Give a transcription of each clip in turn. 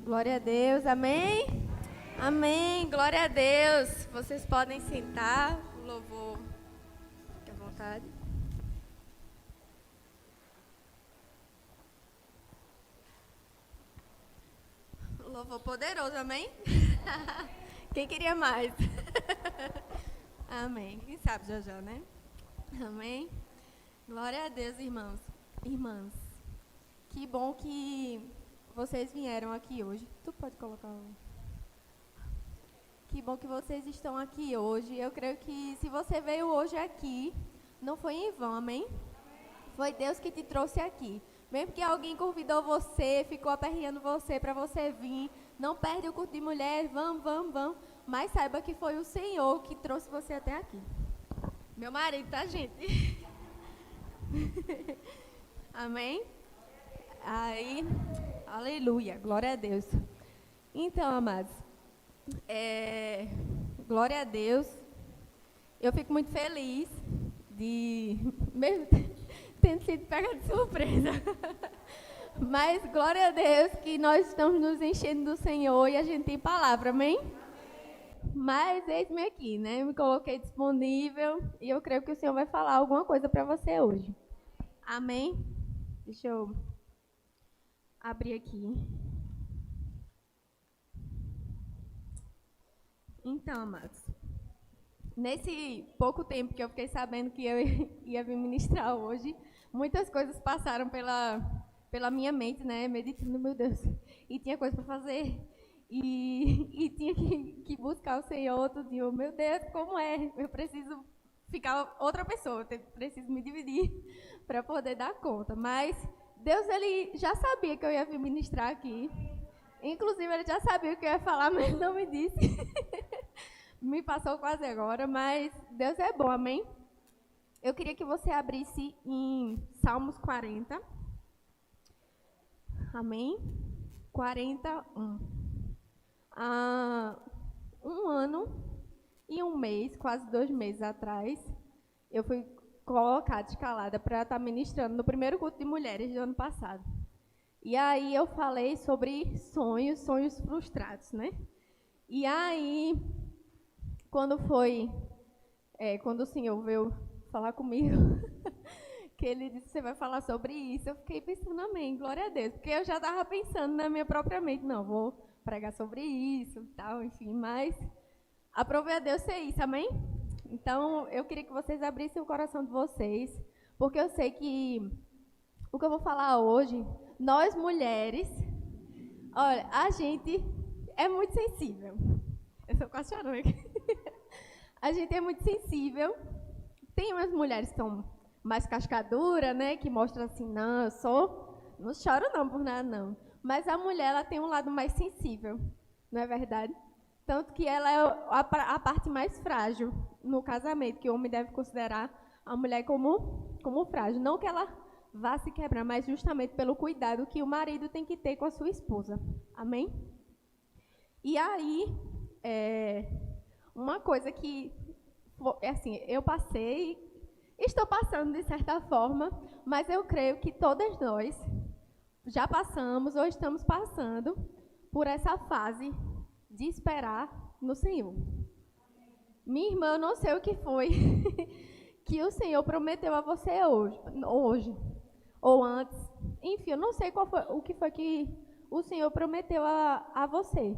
Glória a Deus, amém? Amém, glória a Deus. Vocês podem sentar, o louvor, fique à vontade. O louvor poderoso, amém? Quem queria mais? Amém, quem sabe já já, né? Amém? Glória a Deus, irmãos, irmãs. Que bom que vocês vieram aqui hoje. Tu pode colocar o... Que bom que vocês estão aqui hoje. Eu creio que se você veio hoje aqui, não foi em vão, amém? Foi Deus que te trouxe aqui. Mesmo que alguém convidou você, ficou aperreando você para você vir, não perde o culto de mulher, vamos. Mas saiba que foi o Senhor que trouxe você até aqui. Meu marido, tá, gente? Amém? Aí, aleluia, glória a Deus. Então, amados, glória a Deus. Eu fico muito feliz de, mesmo tendo sido pega de surpresa. Mas glória a Deus que nós estamos nos enchendo do Senhor e a gente tem palavra, amém? Mas eis-me aqui, né? Me coloquei disponível e eu creio que o Senhor vai falar alguma coisa para você hoje. Amém? Deixa eu abrir aqui. Então, amados, nesse pouco tempo que eu fiquei sabendo que eu ia vir ministrar hoje, muitas coisas passaram pela minha mente, né? Meditando, meu Deus, e tinha coisa para fazer. E tinha que buscar o Senhor outro dia. Meu Deus, como é? Eu preciso ficar outra pessoa, preciso me dividir para poder dar conta. Mas Deus, Ele já sabia que eu ia vir ministrar aqui. Inclusive, Ele já sabia o que eu ia falar, mas não me disse. Me passou quase agora, mas Deus é bom, amém? Eu queria que você abrisse em Salmos 40. Amém? 41. Há um ano e um mês, quase 2 meses atrás, eu fui colocada, escalada, para estar ministrando no primeiro culto de mulheres do ano passado. E aí eu falei sobre sonhos frustrados, né? E aí, quando o Senhor veio falar comigo, que Ele disse, você vai falar sobre isso, eu fiquei pensando, amém, glória a Deus, porque eu já estava pensando na minha própria mente, não, vou pregar sobre isso, tal, enfim, mas aprove a Deus ser isso, amém? Então, eu queria que vocês abrissem o coração de vocês, porque eu sei que o que eu vou falar hoje, nós mulheres, olha, a gente é muito sensível. Eu sou quase chorando aqui. A gente é muito sensível. Tem umas mulheres que são mais cascadura, né, que mostram assim, não, não choro não por nada não. Mas a mulher, ela tem um lado mais sensível, não é verdade? Tanto que ela é a parte mais frágil no casamento, que o homem deve considerar a mulher como frágil. Não que ela vá se quebrar, mas justamente pelo cuidado que o marido tem que ter com a sua esposa. Amém? E aí, uma coisa que, assim, eu passei, estou passando de certa forma, mas eu creio que todas nós já passamos ou estamos passando por essa fase de esperar no Senhor. Minha irmã, eu não sei o que foi que o Senhor prometeu a você hoje ou antes. Enfim, eu não sei o que foi que o Senhor prometeu a você.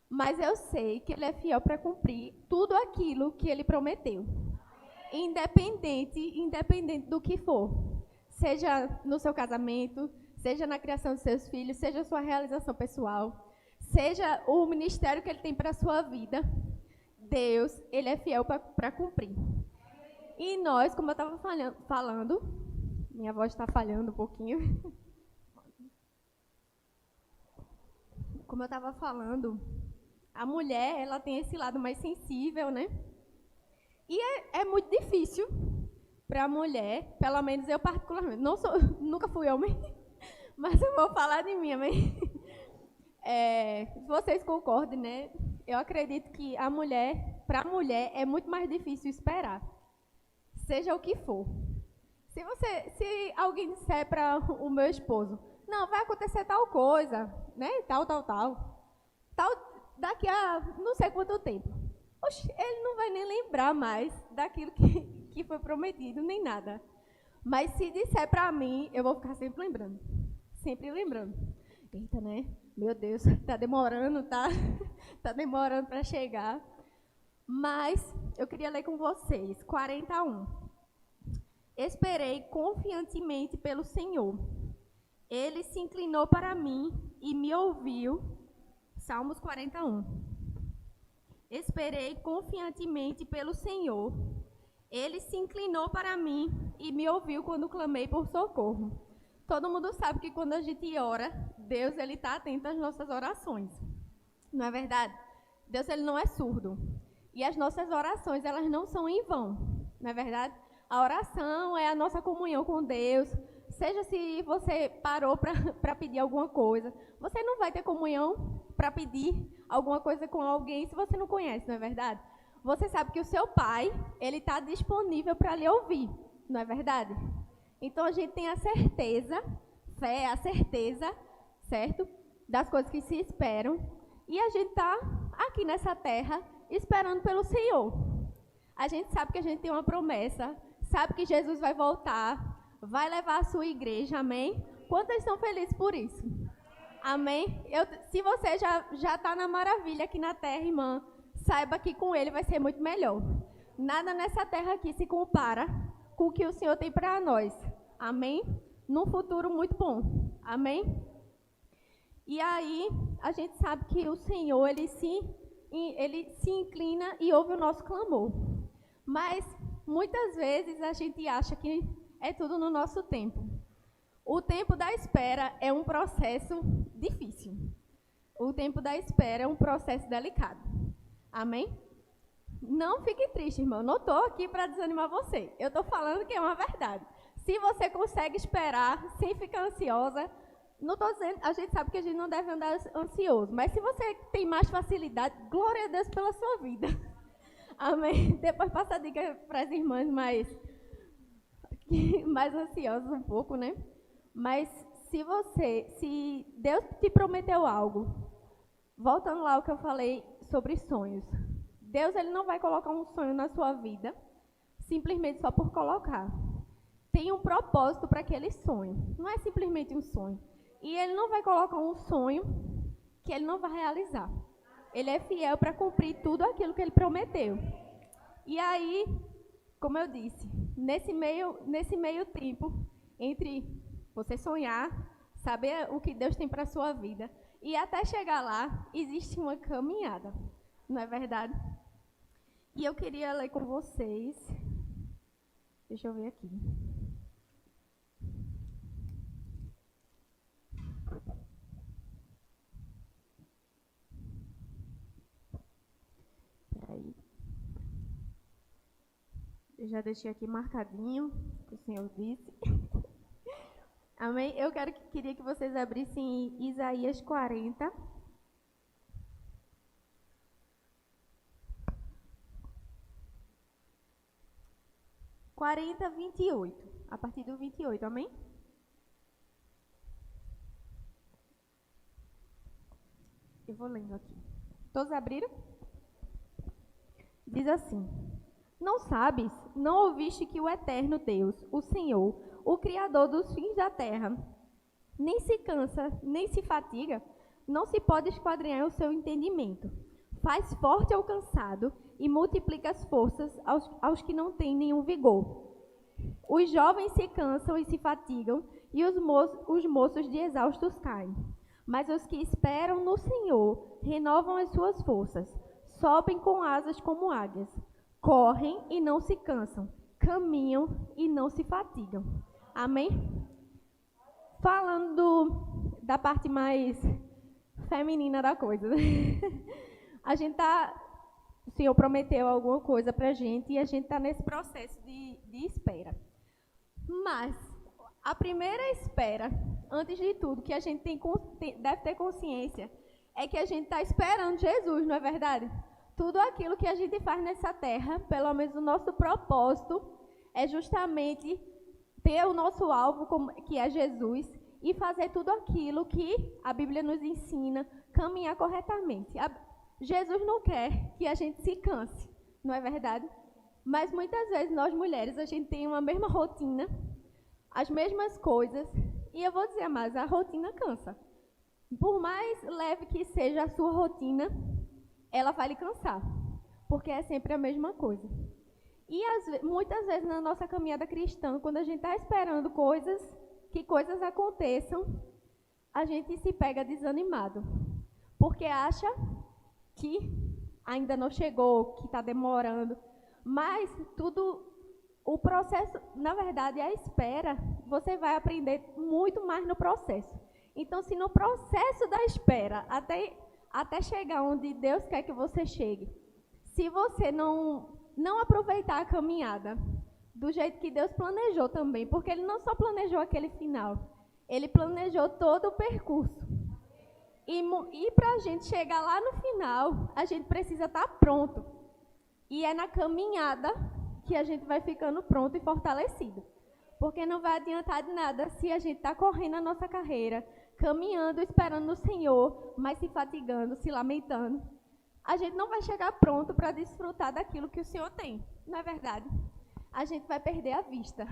Mas eu sei que Ele é fiel para cumprir tudo aquilo que Ele prometeu. Independente do que for. Seja no seu casamento, seja na criação dos seus filhos, seja a sua realização pessoal, seja o ministério que Ele tem para a sua vida, Deus, Ele é fiel para cumprir. E nós, como eu estava falando, minha voz está falhando um pouquinho. Como eu estava falando, a mulher, ela tem esse lado mais sensível, né? E é muito difícil para a mulher, pelo menos eu particularmente, nunca fui homem, mas eu vou falar de mim, amém? Vocês concordem, né? Eu acredito que para a mulher, é muito mais difícil esperar, seja o que for. Se alguém disser para o meu esposo, não, vai acontecer tal coisa, né? Tal, daqui a não sei quanto tempo. Oxe, ele não vai nem lembrar mais daquilo que foi prometido, nem nada. Mas se disser para mim, eu vou ficar sempre lembrando. Sempre lembrando. Eita, né? Meu Deus, tá demorando, tá? Tá demorando para chegar. Mas eu queria ler com vocês, 41. Esperei confiantemente pelo Senhor. Ele se inclinou para mim e me ouviu. Salmos 41. Esperei confiantemente pelo Senhor. Ele se inclinou para mim e me ouviu quando clamei por socorro. Todo mundo sabe que quando a gente ora, Deus ele está atento às nossas orações. Não é verdade? Deus ele não é surdo. E as nossas orações, elas não são em vão. Não é verdade? A oração é a nossa comunhão com Deus. Seja se você parou para pedir alguma coisa, você não vai ter comunhão para pedir alguma coisa com alguém se você não conhece, não é verdade? Você sabe que o seu pai, ele está disponível para lhe ouvir, não é verdade? Então, a gente tem a certeza, fé, a certeza, certo? Das coisas que se esperam. E a gente está aqui nessa terra esperando pelo Senhor. A gente sabe que a gente tem uma promessa, sabe que Jesus vai voltar, vai levar a sua igreja, amém? Quantos estão felizes por isso? Amém? Se você já está na maravilha aqui na terra, irmã, saiba que com ele vai ser muito melhor. Nada nessa terra aqui se compara com o que o Senhor tem para nós. Amém? Num futuro muito bom. Amém? E aí, a gente sabe que o Senhor, ele se inclina e ouve o nosso clamor. Mas, muitas vezes, a gente acha que é tudo no nosso tempo. O tempo da espera é um processo difícil. O tempo da espera é um processo delicado. Amém? Não fique triste, irmão. Não estou aqui para desanimar você. Eu estou falando que é uma verdade. Se você consegue esperar sem ficar ansiosa, não estou dizendo, a gente sabe que a gente não deve andar ansioso, mas se você tem mais facilidade, glória a Deus pela sua vida. Amém? Depois passa a dica para as irmãs mais ansiosas um pouco, né? Mas se Deus te prometeu algo, voltando lá ao que eu falei sobre sonhos, Deus ele não vai colocar um sonho na sua vida simplesmente só por colocar. Tem um propósito para aquele sonho. Não é simplesmente um sonho. E ele não vai colocar um sonho que ele não vai realizar. Ele é fiel para cumprir tudo aquilo que ele prometeu. E aí, como eu disse, nesse meio tempo, entre você sonhar, saber o que Deus tem para a sua vida, e até chegar lá, existe uma caminhada. Não é verdade? E eu queria ler com vocês. Deixa eu ver aqui. Peraí. Eu já deixei aqui marcadinho, que o Senhor disse. Amém? Queria que vocês abrissem Isaías 40. Quarenta, 28. A partir do 28, amém? Eu vou lendo aqui. Todos abriram? Diz assim: Não sabes, não ouviste que o eterno Deus, o Senhor, o Criador dos fins da terra, nem se cansa, nem se fatiga, não se pode esquadrinhar o seu entendimento. Faz forte ao cansado e multiplica as forças aos que não têm nenhum vigor. Os jovens se cansam e se fatigam, e os moços de exaustos caem. Mas os que esperam no Senhor renovam as suas forças, sobem com asas como águias, correm e não se cansam, caminham e não se fatigam. Amém? Falando da parte mais feminina da coisa, né? O Senhor prometeu alguma coisa para a gente e a gente está nesse processo de espera. Mas a primeira espera, antes de tudo, que a gente deve ter consciência, é que a gente está esperando Jesus, não é verdade? Tudo aquilo que a gente faz nessa terra, pelo menos o nosso propósito, é justamente ter o nosso alvo, que é Jesus, e fazer tudo aquilo que a Bíblia nos ensina, caminhar corretamente. Jesus não quer que a gente se canse, não é verdade? Mas muitas vezes nós mulheres, a gente tem uma mesma rotina, as mesmas coisas, e eu vou dizer mais, a rotina cansa. Por mais leve que seja a sua rotina, ela vai lhe cansar, porque é sempre a mesma coisa. E muitas vezes na nossa caminhada cristã, quando a gente está esperando que coisas aconteçam, a gente se pega desanimado, porque acha que ainda não chegou, que está demorando, mas o processo, na verdade, a espera, você vai aprender muito mais no processo. Então, se no processo da espera, até chegar onde Deus quer que você chegue, se você não aproveitar a caminhada do jeito que Deus planejou também, porque Ele não só planejou aquele final, Ele planejou todo o percurso. E para a gente chegar lá no final, a gente precisa estar pronto. E é na caminhada que a gente vai ficando pronto e fortalecido. Porque não vai adiantar de nada se a gente está correndo a nossa carreira, caminhando, esperando no Senhor, mas se fatigando, se lamentando. A gente não vai chegar pronto para desfrutar daquilo que o Senhor tem, não é verdade? A gente vai perder a vista,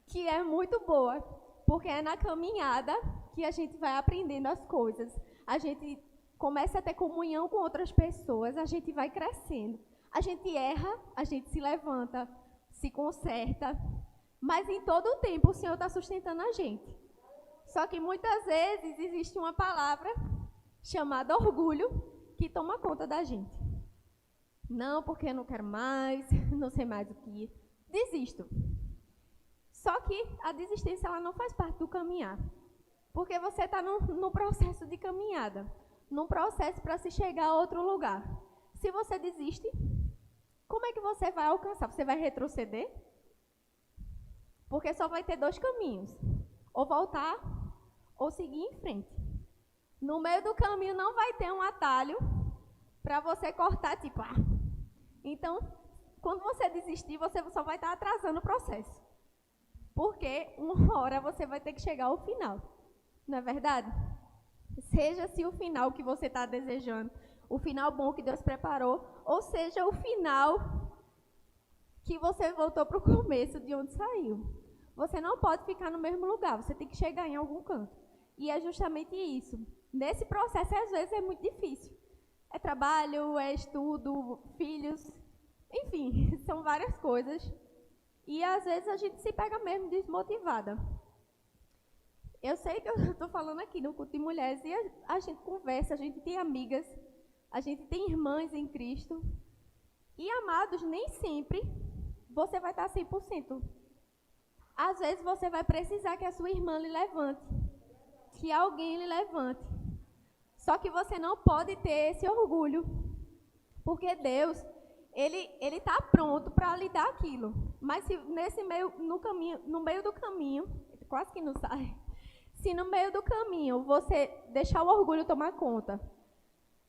que é muito boa, porque é na caminhada que a gente vai aprendendo as coisas. A gente começa a ter comunhão com outras pessoas, a gente vai crescendo. A gente erra, a gente se levanta, se conserta, mas em todo o tempo o Senhor está sustentando a gente. Só que muitas vezes existe uma palavra chamada orgulho que toma conta da gente. Não, porque eu não quero mais, não sei mais o que. Desisto. Só que a desistência ela não faz parte do caminhar. Porque você está no processo de caminhada, num processo para se chegar a outro lugar. Se você desiste, como é que você vai alcançar? Você vai retroceder? Porque só vai ter dois caminhos. Ou voltar, ou seguir em frente. No meio do caminho não vai ter um atalho para você cortar, tipo... Então, quando você desistir, você só vai estar atrasando o processo. Porque uma hora você vai ter que chegar ao final. Não é verdade? Seja-se o final que você está desejando, o final bom que Deus preparou, ou seja, o final que você voltou para o começo de onde saiu. Você não pode ficar no mesmo lugar, você tem que chegar em algum canto. E é justamente isso. Nesse processo, às vezes, é muito difícil. É trabalho, é estudo, filhos, enfim, são várias coisas. E, às vezes, a gente se pega mesmo desmotivada. Eu sei que eu estou falando aqui no culto de mulheres e a gente conversa, a gente tem amigas, a gente tem irmãs em Cristo. E, amados, nem sempre você vai estar 100%. Às vezes, você vai precisar que a sua irmã lhe levante, que alguém lhe levante. Só que você não pode ter esse orgulho, porque Deus, Ele está pronto para lhe dar aquilo. Mas se no meio do caminho, quase que não sai, se no meio do caminho você deixar o orgulho tomar conta,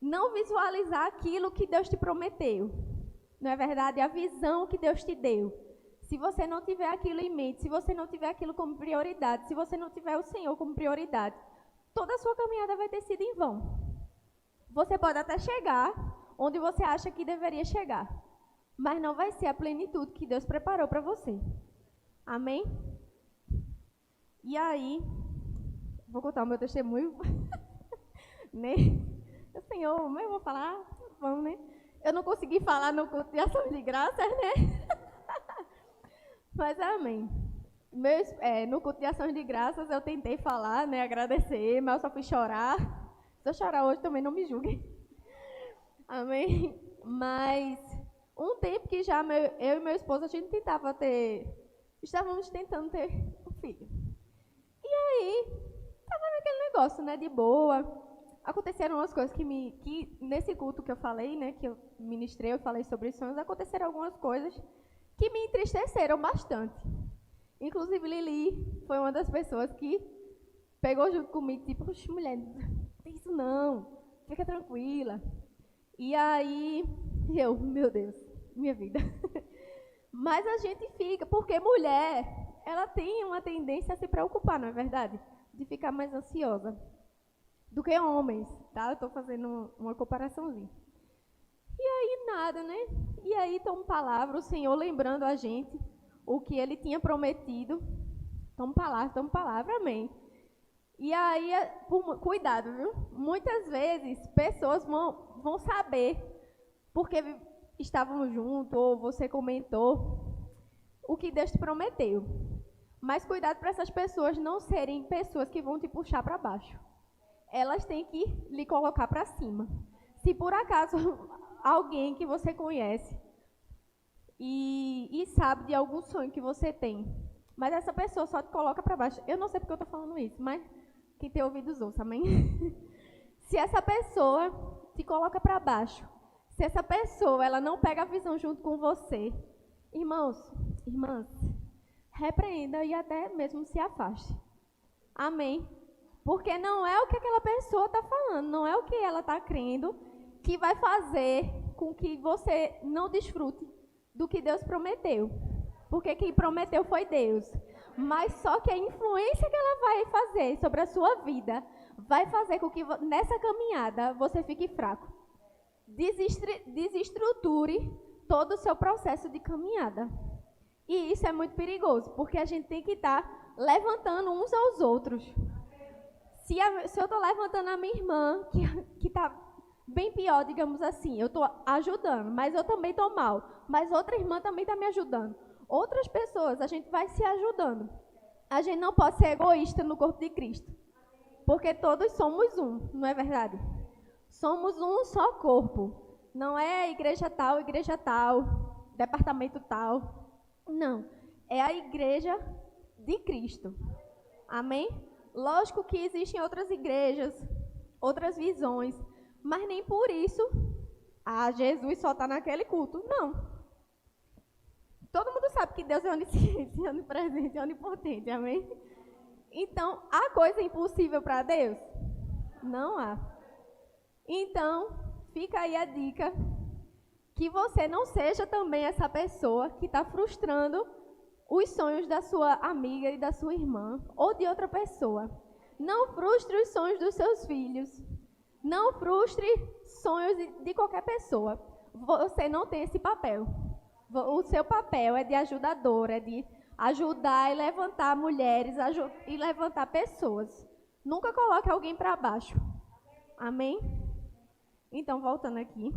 não visualizar aquilo que Deus te prometeu, não é verdade? A visão que Deus te deu. Se você não tiver aquilo em mente, se você não tiver aquilo como prioridade, se você não tiver o Senhor como prioridade, toda a sua caminhada vai ter sido em vão. Você pode até chegar onde você acha que deveria chegar, mas não vai ser a plenitude que Deus preparou para você. Amém? E aí, vou contar o meu testemunho. Né? Senhor, eu vou falar? Vamos, né? Eu não consegui falar no culto de ação de graças, né? Mas amém. No culto de ações de graças eu tentei falar, né, agradecer, mas eu só fui chorar. Se eu chorar hoje também não me julguem. Amém? Mas um tempo que já eu e meu esposo, a gente estávamos tentando ter um filho. E aí, estava naquele negócio, né, de boa. Aconteceram umas coisas que nesse culto que eu falei, né, que eu ministrei, eu falei sobre sonhos, aconteceram algumas coisas que me entristeceram bastante. Inclusive, Lili foi uma das pessoas que pegou junto comigo, tipo, mulher, não tem isso não, fica tranquila. E aí, meu Deus, minha vida. Mas a gente fica, porque mulher, ela tem uma tendência a se preocupar, não é verdade? de ficar mais ansiosa do que homens, tá? Eu estou fazendo uma comparaçãozinha. E aí nada, né? E aí toma palavra, o Senhor lembrando a gente o que Ele tinha prometido. Toma palavra, amém. E aí, cuidado, viu? Muitas vezes, pessoas vão saber, porque estávamos juntos, ou você comentou, o que Deus te prometeu. Mas cuidado para essas pessoas não serem pessoas que vão te puxar para baixo. Elas têm que lhe colocar para cima. Se por acaso alguém que você conhece e sabe de algum sonho que você tem, mas essa pessoa só te coloca para baixo. Eu não sei porque eu estou falando isso, mas quem tem ouvidos ouça, amém? Se essa pessoa te coloca para baixo, se essa pessoa ela não pega a visão junto com você, irmãos, irmãs, repreenda e até mesmo se afaste. Amém? Porque não é o que aquela pessoa está falando, não é o que ela está crendo que vai fazer com que você não desfrute do que Deus prometeu. Porque quem prometeu foi Deus. Mas só que a influência que ela vai fazer sobre a sua vida vai fazer com que nessa caminhada você fique fraco. Desestruture todo o seu processo de caminhada. E isso é muito perigoso, porque a gente tem que estar levantando uns aos outros. Se eu estou levantando a minha irmã, que está bem pior, digamos assim, eu estou ajudando, mas eu também estou mal. Mas outra irmã também está me ajudando. Outras pessoas, a gente vai se ajudando. A gente não pode ser egoísta no corpo de Cristo. Porque todos somos um, não é verdade? Somos um só corpo. Não é igreja tal, departamento tal. Não. É a igreja de Cristo. Amém? Lógico que existem outras igrejas, outras visões, mas nem por isso, Jesus só está naquele culto. Não. Todo mundo sabe que Deus é onisciente, onipresente, onipotente, amém? Então, há coisa impossível para Deus? Não há. Então, fica aí a dica, que você não seja também essa pessoa que está frustrando os sonhos da sua amiga e da sua irmã, ou de outra pessoa. Não frustre os sonhos dos seus filhos. Não frustre sonhos de qualquer pessoa. Você não tem esse papel. O seu papel é de ajudador, é de ajudar e levantar mulheres e levantar pessoas. Nunca coloque alguém para baixo. Amém? Então, voltando aqui.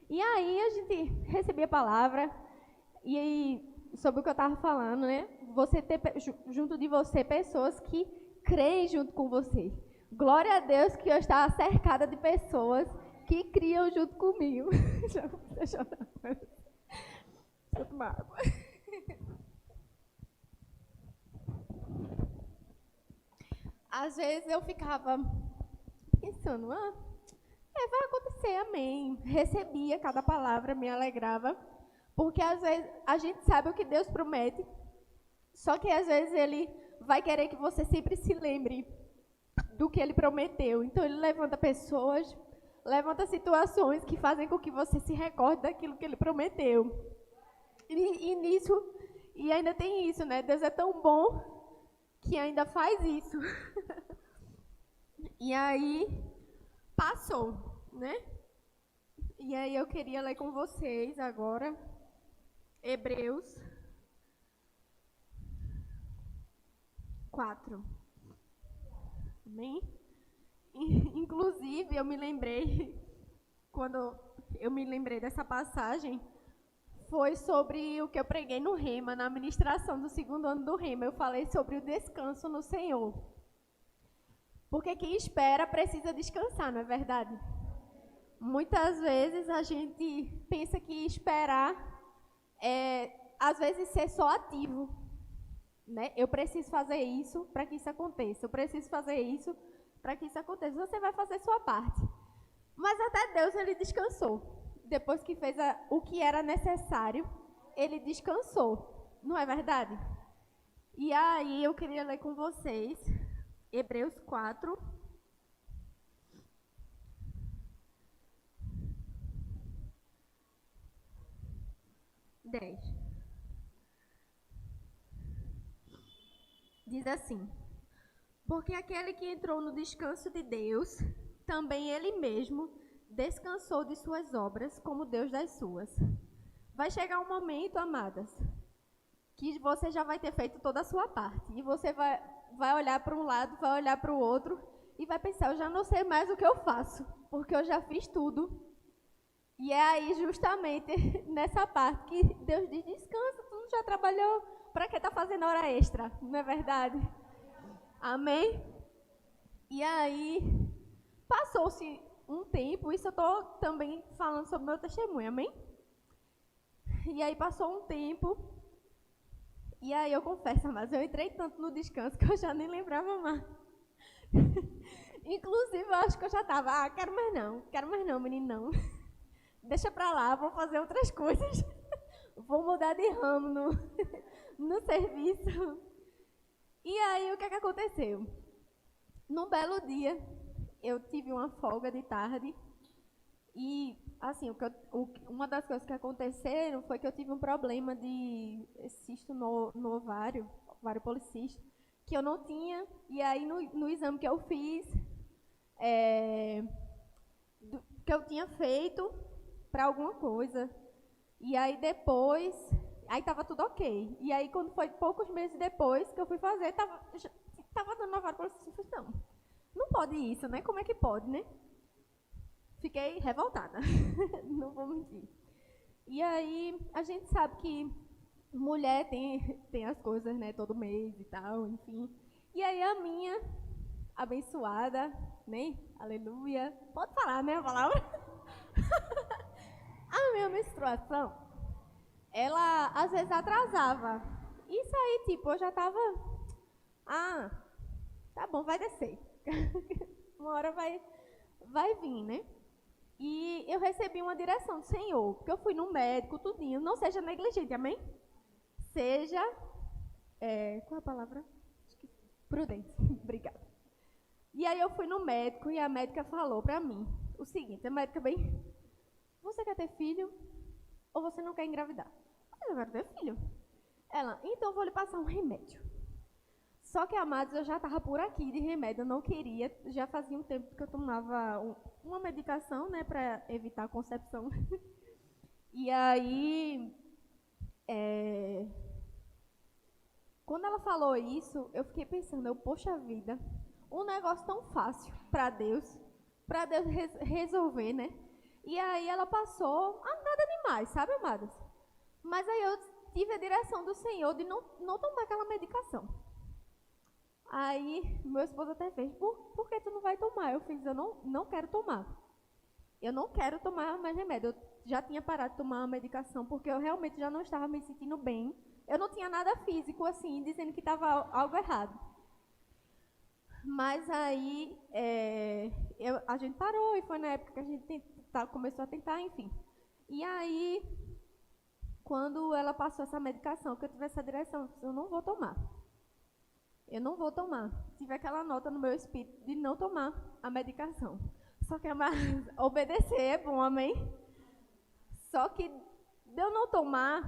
E aí a gente recebia a palavra, e aí, sobre o que eu estava falando, né? Você ter junto de você pessoas que creem junto com você. Glória a Deus que eu estava cercada de pessoas que criam junto comigo. Deixa eu tomar água. Às vezes eu ficava pensando, vai acontecer, amém. Recebia cada palavra, me alegrava. Porque às vezes a gente sabe o que Deus promete, só que às vezes Ele vai querer que você sempre se lembre do que Ele prometeu. Então Ele levanta pessoas, levanta situações que fazem com que você se recorde daquilo que Ele prometeu. E ainda tem isso, né? Deus é tão bom que ainda faz isso. E aí, passou, né? E aí eu queria ler com vocês agora Hebreus 4. Amém? Inclusive, eu me lembrei, quando eu me lembrei dessa passagem, foi sobre o que eu preguei no Rema, na ministração do 2º ano do Rema. Eu falei sobre o descanso no Senhor. Porque quem espera precisa descansar, não é verdade? Muitas vezes a gente pensa que esperar às vezes, ser só ativo. Né? Eu preciso fazer isso para que isso aconteça. Eu preciso fazer isso para que isso aconteça. Você vai fazer sua parte. Mas até Deus, Ele descansou. Depois que fez o que era necessário, Ele descansou. Não é verdade? E aí, eu queria ler com vocês Hebreus 4. Diz assim: porque aquele que entrou no descanso de Deus, também ele mesmo descansou de suas obras, como Deus das suas. Vai chegar um momento, amadas, que você já vai ter feito toda a sua parte. E você vai olhar para um lado, vai olhar para o outro e vai pensar: eu já não sei mais o que eu faço, porque eu já fiz tudo. E é aí justamente nessa parte que Deus diz: descansa, tu não já trabalhou, para que tá fazendo hora extra? Não é verdade? Amém? E aí passou-se um tempo, isso eu estou também falando sobre o meu testemunho, amém? E aí passou um tempo, e aí eu confesso, mas eu entrei tanto no descanso que eu já nem lembrava mais. Inclusive, eu acho que eu já estava: quero mais não, menino, não. Deixa pra lá, vou fazer outras coisas. Vou mudar de ramo no serviço. E aí, o que é que aconteceu? Num belo dia, eu tive uma folga de tarde e, assim, uma das coisas que aconteceram foi que eu tive um problema de cisto no ovário policístico, que eu não tinha, e aí no exame que eu fiz, que eu tinha feito para alguma coisa, e aí depois, aí estava tudo ok. E aí, quando foi poucos meses depois que eu fui fazer, estava dando ovário policístico. Não pode isso, né? Como é que pode, né? Fiquei revoltada, não vou mentir. E aí, a gente sabe que mulher tem as coisas, né, todo mês e tal, enfim. E aí, a minha abençoada, né, aleluia, pode falar, né, a palavra? A minha menstruação, ela às vezes atrasava. Isso aí, tipo, eu já tava, tá bom, vai descer. Uma hora vai vir, né? E eu recebi uma direção do Senhor, porque eu fui no médico, tudinho. Não seja negligente, amém? Seja, qual é a palavra? Prudente. Obrigada. E aí eu fui no médico e a médica falou pra mim o seguinte: a médica bem: você quer ter filho ou você não quer engravidar? Eu quero ter filho. Ela: então eu vou lhe passar um remédio. Só que, amados, eu já estava por aqui de remédio, eu não queria, já fazia um tempo que eu tomava uma medicação, né, para evitar a concepção. E aí, quando ela falou isso, eu fiquei pensando: poxa vida, um negócio tão fácil para Deus resolver, né? E aí ela passou a nada demais, sabe, amadas? Mas aí eu tive a direção do Senhor de não tomar aquela medicação. Aí, meu esposo até fez: por que tu não vai tomar? Eu fiz: eu não quero tomar. Eu não quero tomar mais remédio. Eu já tinha parado de tomar a medicação porque eu realmente já não estava me sentindo bem. Eu não tinha nada físico, assim, dizendo que estava algo errado. Mas aí, a gente parou e foi na época que a gente começou a tentar, enfim. E aí, quando ela passou essa medicação, que eu tive essa direção, eu não vou tomar. Eu não vou tomar. Tive aquela nota no meu espírito de não tomar a medicação. Só que obedecer é bom, amém? Só que de eu não tomar,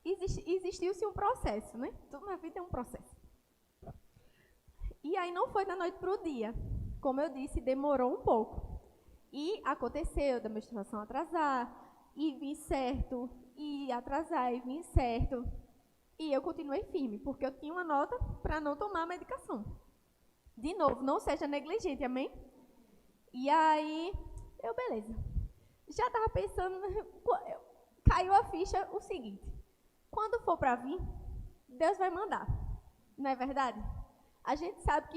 existiu-se um processo, né? Tudo na vida é um processo. E aí não foi da noite para o dia. Como eu disse, demorou um pouco. E aconteceu da menstruação atrasar, e vir certo, e atrasar, e vir certo. E eu continuei firme, porque eu tinha uma nota para não tomar a medicação. De novo, não seja negligente, amém? E aí, beleza. Já estava pensando, caiu a ficha o seguinte: quando for para vir, Deus vai mandar. Não é verdade? A gente sabe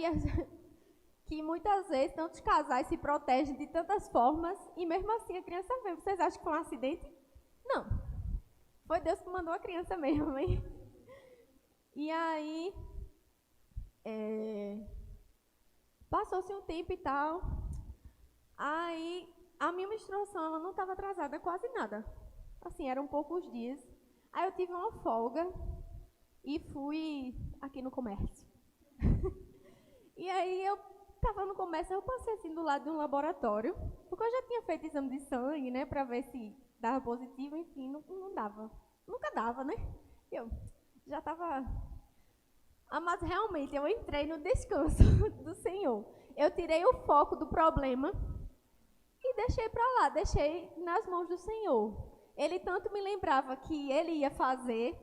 que muitas vezes tantos casais se protegem de tantas formas e mesmo assim a criança vem. Vocês acham que foi um acidente? Não. Foi Deus que mandou a criança mesmo, amém? E aí, passou-se um tempo e tal. Aí, a minha menstruação, ela não estava atrasada quase nada. Assim, eram poucos dias. Aí eu tive uma folga e fui aqui no comércio. E aí eu estava no comércio, eu passei assim do lado de um laboratório, porque eu já tinha feito exame de sangue, né, para ver se dava positivo, enfim, não dava. Nunca dava, né? Eu já estava Mas realmente eu entrei no descanso do Senhor. Eu tirei o foco do problema e deixei para lá, deixei nas mãos do Senhor. Ele tanto me lembrava que ele ia fazer,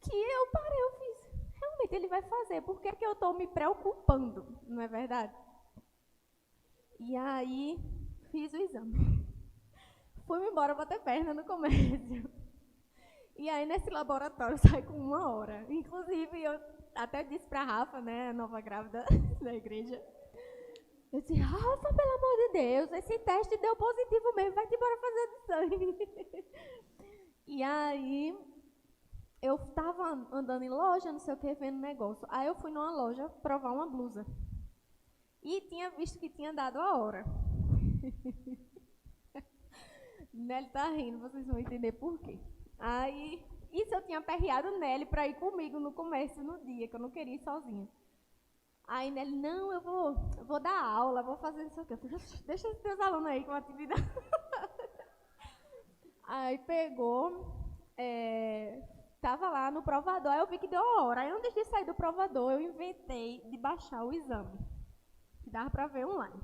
que eu parei, eu fiz. Realmente ele vai fazer, por que eu estou me preocupando, não é verdade? E aí, fiz o exame. Fui embora bater perna no comércio. E aí, nesse laboratório, sai com 1 hora. Inclusive, eu até disse para a Rafa, né, a nova grávida da igreja, eu disse, Rafa, pelo amor de Deus, esse teste deu positivo mesmo, vai-te embora fazer de sangue. E aí, eu estava andando em loja, não sei o que, vendo negócio. Aí eu fui numa loja provar uma blusa. E tinha visto que tinha dado a hora. Nelly tá rindo, vocês vão entender por quê. Aí, isso eu tinha perreado Nelly para ir comigo no comércio no dia, que eu não queria ir sozinha. Aí Nelly, não, eu vou dar aula, vou fazer isso aqui. Eu falei, deixa os teus alunos aí com a atividade. Aí pegou, tava lá no provador, aí eu vi que deu a hora. Aí antes de sair do provador, eu inventei de baixar o exame, que dava para ver online.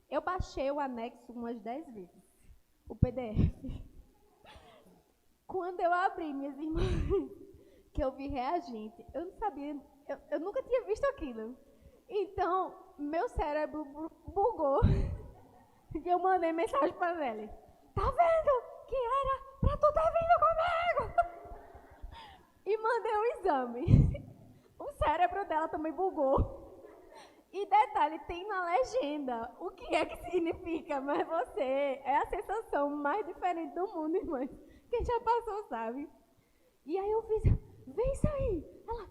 Eu baixei o anexo umas 10 vezes, o PDF. Quando eu abri, minhas irmãs, que eu vi reagente, eu não sabia, eu nunca tinha visto aquilo. Então, meu cérebro bugou. E eu mandei mensagem para Nelly. Tá vendo que era pra tu ter vindo comigo? E mandei um exame. O cérebro dela também bugou. E detalhe, tem na legenda o que é que significa, mas você é a sensação mais diferente do mundo, irmãs. Quem já passou sabe. E aí eu fiz, vê isso aí. Ela,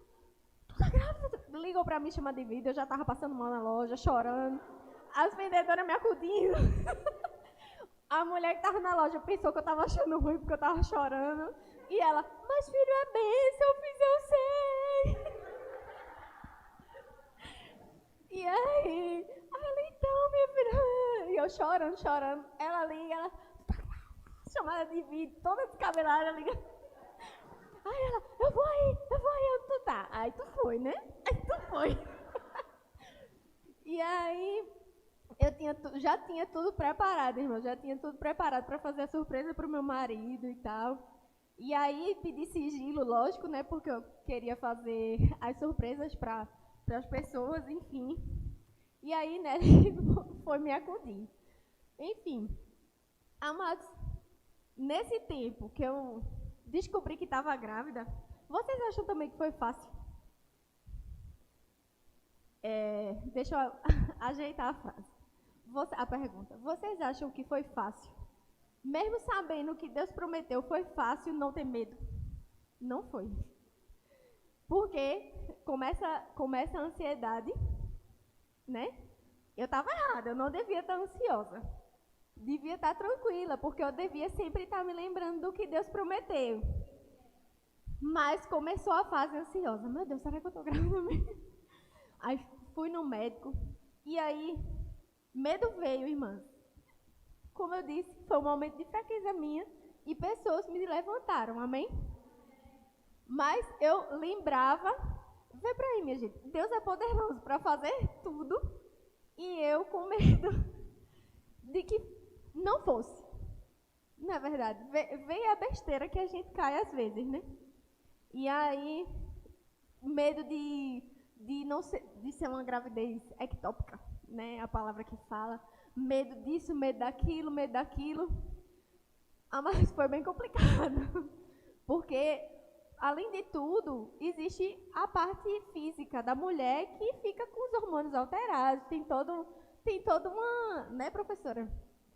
tu tá grávida? Ligou pra mim, chama de vídeo, eu já tava passando mal na loja, chorando. As vendedoras me acudindo. A mulher que tava na loja pensou que eu tava achando ruim porque eu tava chorando. E ela, mas filho, é bênção, eu fiz, eu sei. E aí, ela, então, minha filha. E eu chorando. Ela liga, ela, chamada de vídeo, toda descabelada, liga. Aí ela, eu vou aí, onde tu tá? Aí tu foi, né? Aí tu foi. E aí, já tinha tudo preparado, irmão. Já tinha tudo preparado para fazer a surpresa pro meu marido e tal. E aí, pedi sigilo, lógico, né? Porque eu queria fazer as surpresas para as pessoas, enfim. E aí, né, foi me acudir. Enfim, amados, nesse tempo que eu descobri que estava grávida, vocês acham também que foi fácil? Deixa eu ajeitar a frase. A pergunta, vocês acham que foi fácil? Mesmo sabendo que Deus prometeu, foi fácil não ter medo? Não foi. Porque começa a ansiedade, né? Eu estava errada, eu não devia estar ansiosa. Devia estar tranquila, porque eu devia sempre estar me lembrando do que Deus prometeu. Mas começou a fase ansiosa. Meu Deus, será que eu estou grávida mesmo? Aí fui no médico, e aí medo veio, irmã. Como eu disse, foi um momento de fraqueza minha, e pessoas me levantaram, amém? Mas eu lembrava, vê pra aí, minha gente, Deus é poderoso para fazer tudo, e eu com medo de que não fosse. Não é verdade? Veio a besteira que a gente cai às vezes, né? E aí, medo de ser uma gravidez ectópica, né? A palavra que fala. Medo disso, medo daquilo. Mas foi bem complicado. Porque, além de tudo, existe a parte física da mulher que fica com os hormônios alterados. Tem toda uma, né, professora?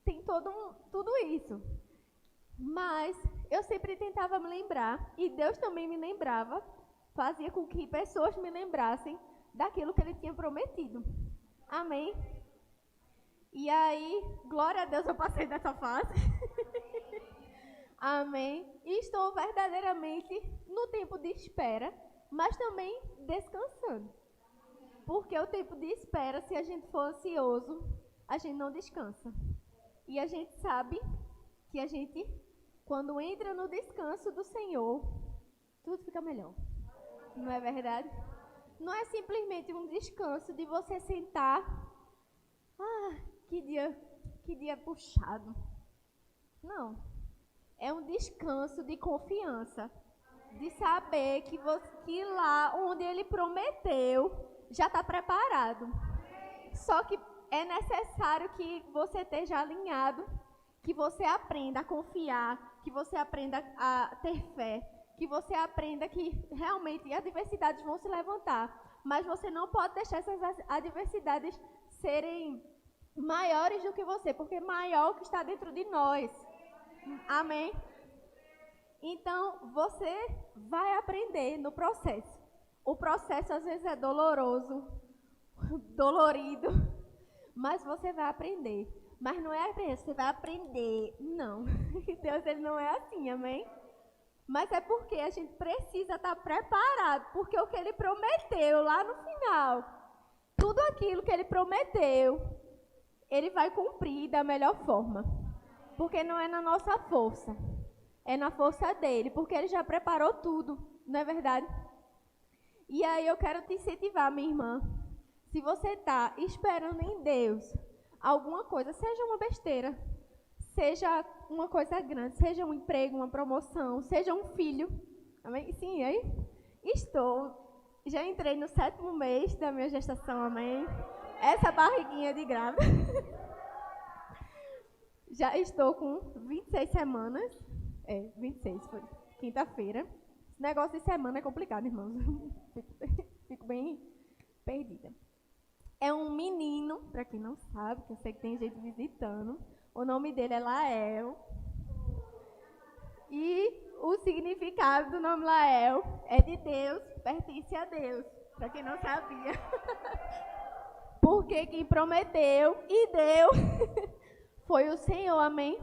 Tem tudo isso. Mas eu sempre tentava me lembrar, e Deus também me lembrava, fazia com que pessoas me lembrassem daquilo que Ele tinha prometido. Amém? E aí, glória a Deus, eu passei dessa fase. Amém? E estou verdadeiramente no tempo de espera, mas também descansando. Porque o tempo de espera, se a gente for ansioso, a gente não descansa. E a gente sabe que a gente, quando entra no descanso do Senhor, tudo fica melhor. Não é verdade? não é simplesmente um descanso de você sentar. Que dia puxado. Não. É um descanso de confiança. De saber que lá onde ele prometeu já está preparado. Só que é necessário que você esteja alinhado, que você aprenda a confiar, que você aprenda a ter fé, que você aprenda que realmente adversidades vão se levantar. Mas você não pode deixar essas adversidades serem maiores do que você, porque maior o que está dentro de nós. Amém? Então, você vai aprender no processo. O processo às vezes é doloroso, dolorido, mas você vai aprender. Mas não é aprender, você vai aprender. Não. Deus, ele não é assim, amém? Mas é porque a gente precisa estar preparado, porque o que ele prometeu lá no final, tudo aquilo que ele prometeu, ele vai cumprir da melhor forma. Porque não é na nossa força, é na força dele, porque ele já preparou tudo, não é verdade? E aí eu quero te incentivar, minha irmã, se você está esperando em Deus alguma coisa, seja uma besteira, seja uma coisa grande, seja um emprego, uma promoção, seja um filho, amém? Sim, aí já entrei no 7º mês da minha gestação, amém? Essa barriguinha de grávida. Já estou com 26 semanas. 26, foi quinta-feira. Esse negócio de semana é complicado, irmãos. Fico bem perdida. É um menino, para quem não sabe, que eu sei que tem gente visitando. O nome dele é Lael. E o significado do nome Lael é de Deus, pertence a Deus, para quem não sabia. Porque quem prometeu e deu foi o Senhor, amém?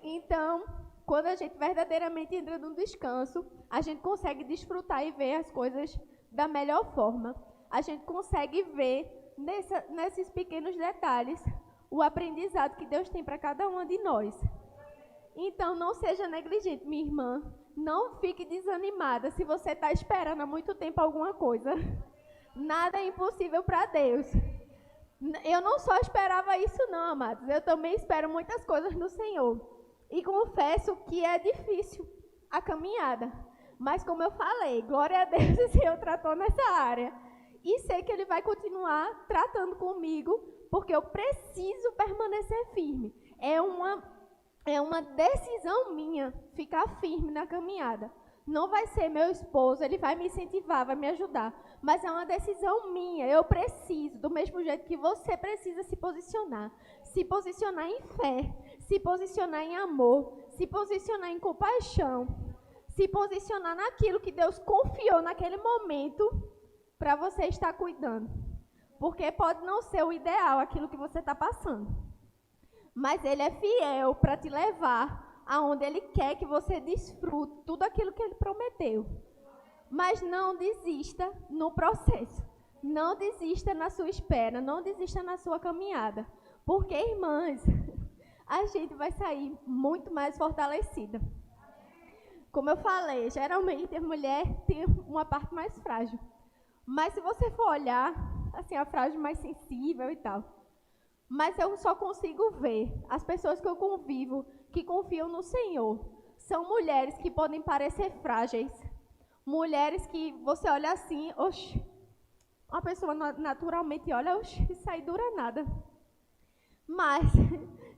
Então, quando a gente verdadeiramente entra num descanso, a gente consegue desfrutar e ver as coisas da melhor forma. A gente consegue ver nesses pequenos detalhes o aprendizado que Deus tem para cada uma de nós. Então, não seja negligente, minha irmã. Não fique desanimada se você está esperando há muito tempo alguma coisa. Nada é impossível para Deus. Eu não só esperava isso não, amados. Eu também espero muitas coisas no Senhor. E confesso que é difícil a caminhada. Mas como eu falei, glória a Deus, o Senhor tratou nessa área. E sei que Ele vai continuar tratando comigo, porque eu preciso permanecer firme. É uma decisão minha ficar firme na caminhada. Não vai ser meu esposo, ele vai me incentivar, vai me ajudar. Mas é uma decisão minha. Eu preciso, do mesmo jeito que você precisa se posicionar. Se posicionar em fé, se posicionar em amor, se posicionar em compaixão, se posicionar naquilo que Deus confiou naquele momento para você estar cuidando. Porque pode não ser o ideal aquilo que você está passando. Mas Ele é fiel para te levar aonde Ele quer que você desfrute tudo aquilo que Ele prometeu. Mas não desista no processo. Não desista na sua espera. Não desista na sua caminhada. Porque, irmãs, a gente vai sair muito mais fortalecida. Como eu falei, geralmente a mulher tem uma parte mais frágil. Mas se você for olhar, assim, a frágil mais sensível e tal. Mas eu só consigo ver as pessoas que eu convivo, que confiam no Senhor. São mulheres que podem parecer frágeis. Mulheres que você olha assim, oxe, uma pessoa naturalmente olha, oxe, isso aí dura nada. Mas,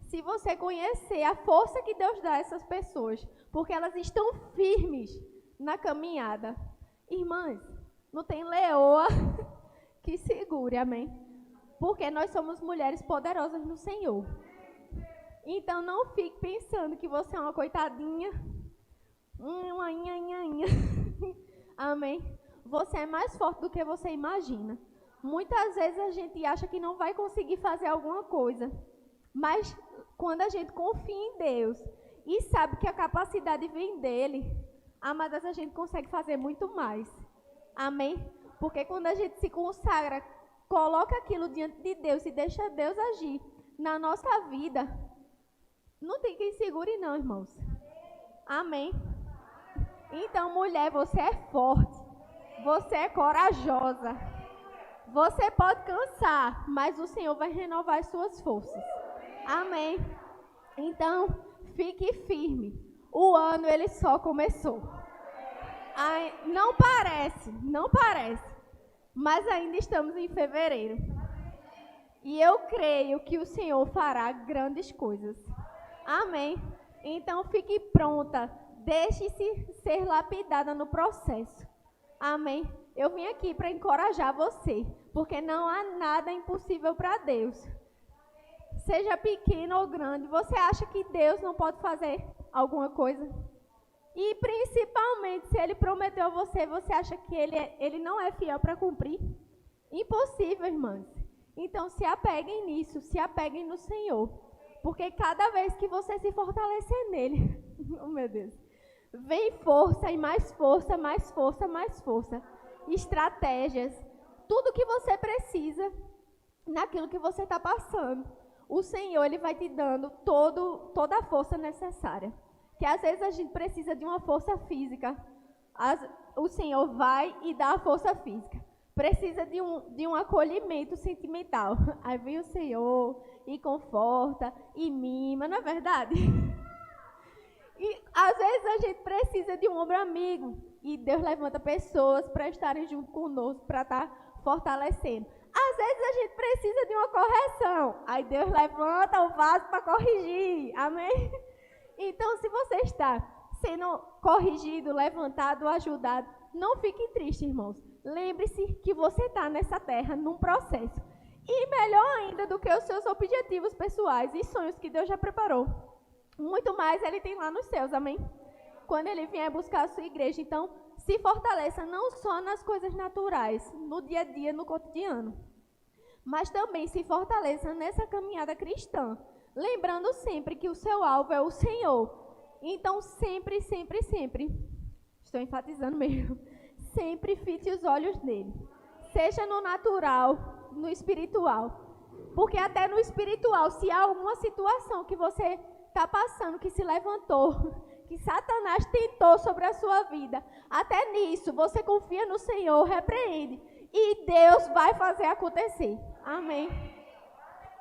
se você conhecer a força que Deus dá a essas pessoas, porque elas estão firmes na caminhada. Irmãs, não tem leoa que segure, amém? Porque nós somos mulheres poderosas no Senhor. Então, não fique pensando que você é uma coitadinha. Uma nhanhanha. Amém? Você é mais forte do que você imagina. Muitas vezes a gente acha que não vai conseguir fazer alguma coisa. Mas, quando a gente confia em Deus e sabe que a capacidade vem dEle, amadas, a gente consegue fazer muito mais. Amém? Porque quando a gente se consagra, coloca aquilo diante de Deus e deixa Deus agir na nossa vida, não tem quem segure não, irmãos. Amém? Então, mulher, você é forte. Você é corajosa. Você pode cansar, mas o Senhor vai renovar as suas forças. Amém. Então, fique firme. O ano, ele só começou. Ai, não parece, mas ainda estamos em fevereiro. E eu creio que o Senhor fará grandes coisas. Amém. Então, fique pronta. Deixe-se ser lapidada no processo. Amém. Eu vim aqui para encorajar você, porque não há nada impossível para Deus. Seja pequeno ou grande, você acha que Deus não pode fazer alguma coisa? E principalmente, se Ele prometeu a você, você acha que Ele não é fiel para cumprir? Impossível, irmãs. Então, se apeguem nisso, se apeguem no Senhor. Porque cada vez que você se fortalecer nele, oh meu Deus, vem força e mais força, mais força, mais força. Estratégias, tudo que você precisa naquilo que você está passando. O Senhor, Ele vai te dando toda a força necessária. Que às vezes a gente precisa de uma força física. O Senhor vai e dá a força física. Precisa de um acolhimento sentimental. Aí vem o Senhor e conforta e mima, não é verdade? E às vezes a gente precisa de um ombro amigo. E Deus levanta pessoas para estarem junto conosco, para estar fortalecendo. Às vezes a gente precisa de uma correção. Aí Deus levanta o vaso para corrigir. Amém? Então, se você está sendo corrigido, levantado, ajudado, não fique triste, irmãos. Lembre-se que você está nessa terra num processo. E melhor ainda do que os seus objetivos pessoais e sonhos que Deus já preparou. Muito mais Ele tem lá nos céus, amém? Quando Ele vier buscar a sua igreja. Então, se fortaleça não só nas coisas naturais, no dia a dia, no cotidiano, mas também se fortaleça nessa caminhada cristã. Lembrando sempre que o seu alvo é o Senhor. Então, sempre, sempre, sempre, estou enfatizando mesmo, sempre fite os olhos nele. Seja no natural, no espiritual. Porque até no espiritual, se há alguma situação que você está passando, que se levantou, que Satanás tentou sobre a sua vida, até nisso, você confia no Senhor, repreende. E Deus vai fazer acontecer. Amém.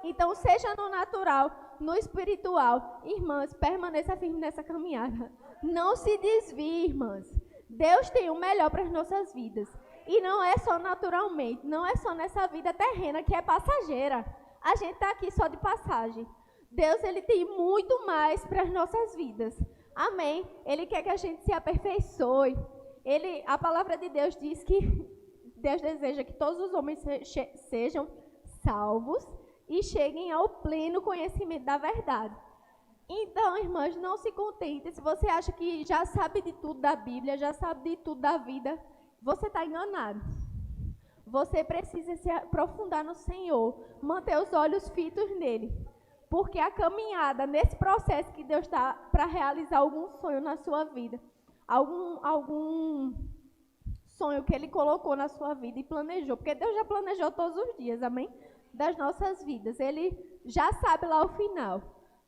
Então, seja no natural, no espiritual. Irmãs, permaneça firme nessa caminhada. Não se desvie, irmãs. Deus tem o melhor para as nossas vidas. E não é só naturalmente, não é só nessa vida terrena que é passageira. A gente está aqui só de passagem. Deus, Ele tem muito mais para as nossas vidas. Amém? Ele quer que a gente se aperfeiçoe. A palavra de Deus diz que Deus deseja que todos os homens sejam salvos e cheguem ao pleno conhecimento da verdade. Então, irmãs, não se contente. Se você acha que já sabe de tudo da Bíblia, já sabe de tudo da vida, você está enganado. Você precisa se aprofundar no Senhor, manter os olhos fitos nele. Porque a caminhada, nesse processo que Deus está para realizar algum sonho na sua vida, algum sonho que Ele colocou na sua vida e planejou, porque Deus já planejou todos os dias, amém? Das nossas vidas, Ele já sabe lá o final,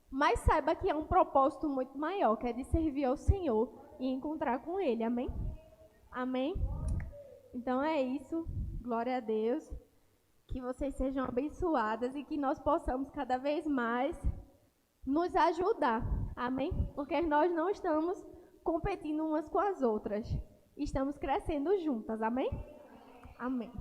mas saiba que é um propósito muito maior, que é de servir ao Senhor e encontrar com Ele, amém? Amém? Então é isso, glória a Deus, que vocês sejam abençoadas e que nós possamos cada vez mais nos ajudar, amém? Porque nós não estamos competindo umas com as outras, estamos crescendo juntas, amém? Amém.